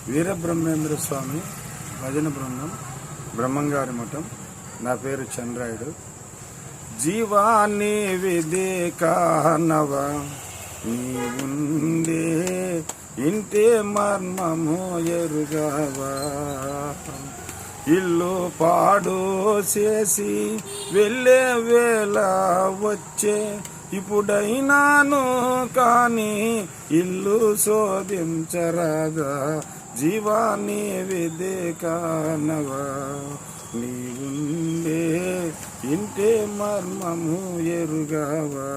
వీరబ్రహ్మేంద్ర స్వామి భజన బృందం, బ్రహ్మంగారి మఠం. నా పేరు చంద్రాయుడు. జీవాన్ని విదే కానవా నీవుండే ఇంటే మర్మము ఎరుగవా. ఇల్లు పాడు చేసి వెళ్ళే వేళ వచ్చే ఇప్పుడైనాను కాని ఇల్లు శోధించరాదా. జీవాన్ని విదే కానవా నీవుండే ఇంటే మర్మము ఎరుగవా.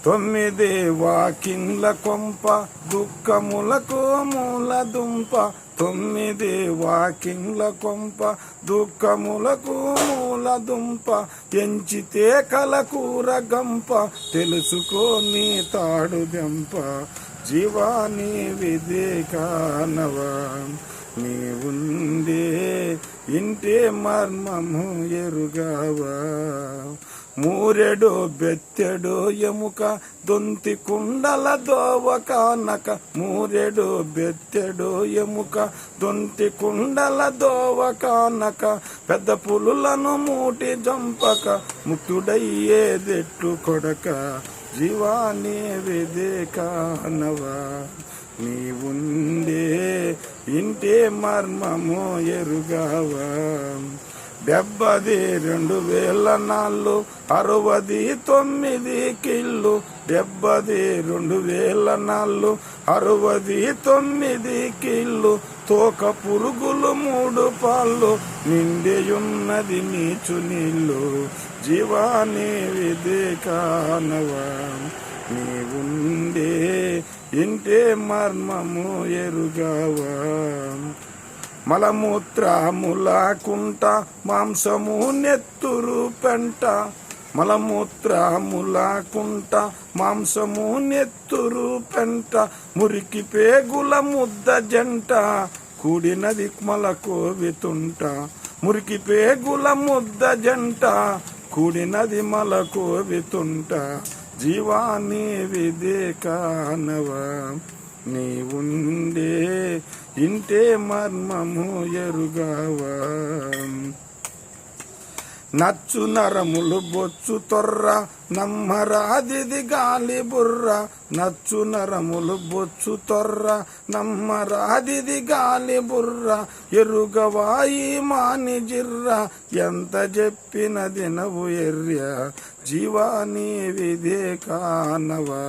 9 వాకిండ్ల కొంప దుఃఖములకు మూల దుంప. 9 వాకిండ్ల కొంప దుఃఖములకు మూల దుంప. ఎంచితే కలకూర గంప తెలుసుకో నీ తాడు దెంప. జీవాన్ని విదే కానవా నీవుండే ఇంటే మర్మము ఎరుగవా. మూరెడు బెత్తెడు ఎముక దొంతి కుండల దోవ కానక. మూరెడు బెత్తెడు ఎముక దొంతి కుండల దోవ కానక. పెద్ద పులులను మూటి జంపక ముక్తుడయ్యేదెట్టు కొడక. జీవాన్ని విదే కానవా నీవుండే ఇంటే మర్మము ఎరుగవా. 72 నాళ్ళు 69 కిళ్ళు. 72 నాళ్ళు 69 కిళ్ళు. తోక పురుగులు 3 పాళ్ళు నిండియున్నది నీచు నీళ్ళు. జీవాన్ని విదే కానవా నీవుండే ఇంటే మర్మము ఎరుగవా. మలమూత్రములాకుంట మాంసము నెత్తురు పెంట. మలమూత్రములాకుంట మాంసము నెత్తురు పెంట. మురికి పేగుల ముద్ద జంట కూడినది మలకోవితుంట. మురికి పేగుల ముద్ద జంట కూడినది మలకోవితుంట. జీవాన్ని విదే కానవా నీవుండే ఇంటే మర్మము ఎరుగవా. నచ్చు నరములు బొచ్చు తొర్ర నమ్మరాదిది గాలి బుర్ర. నచ్చు నరములు బొచ్చు తొర్ర నమ్మరాదిది గాలి బుర్ర. ఎరుగవాయి మాని జిర్ర ఎంత చెప్పినది నవ్వు ఎర్య. జీవాన్ని విదే కానవా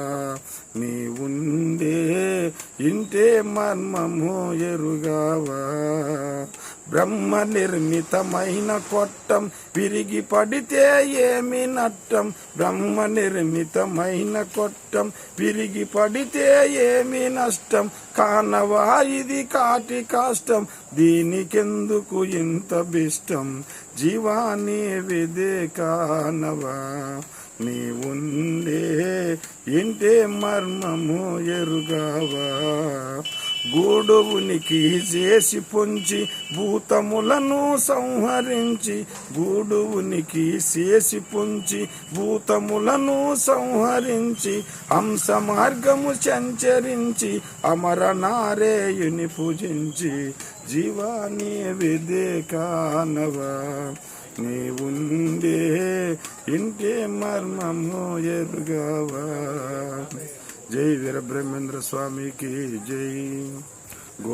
నీవుండే ఇంటే మర్మము ఎరుగవా. బ్రహ్మ నిర్మితమైన కొట్టం విరిగి పడితే ఏమి నట్టం. బ్రహ్మ నిర్మితమైన కొట్టం విరిగి పడితే ఏమి నష్టం. కానవా ఇది కాటి కాష్టం దీనికెందుకు ఇంత బిష్టం. జీవాన్ని విదే కానవా నీవుండే ఇంటే మర్మము ఎరుగవా. గూడువునికి చేసి పొంచి భూతములను సంహరించి. గూడువునికి చేసి పొంచి భూతములను సంహరించి. హంస మార్గము సంచరించి అమర నారేయుని పూజించి. జీవాన్ని విదే కానవా నీవుండే ఇంటే మర్మము ఎరుగవా. జై వీరబ్రహ్మేంద్ర స్వామికి జై.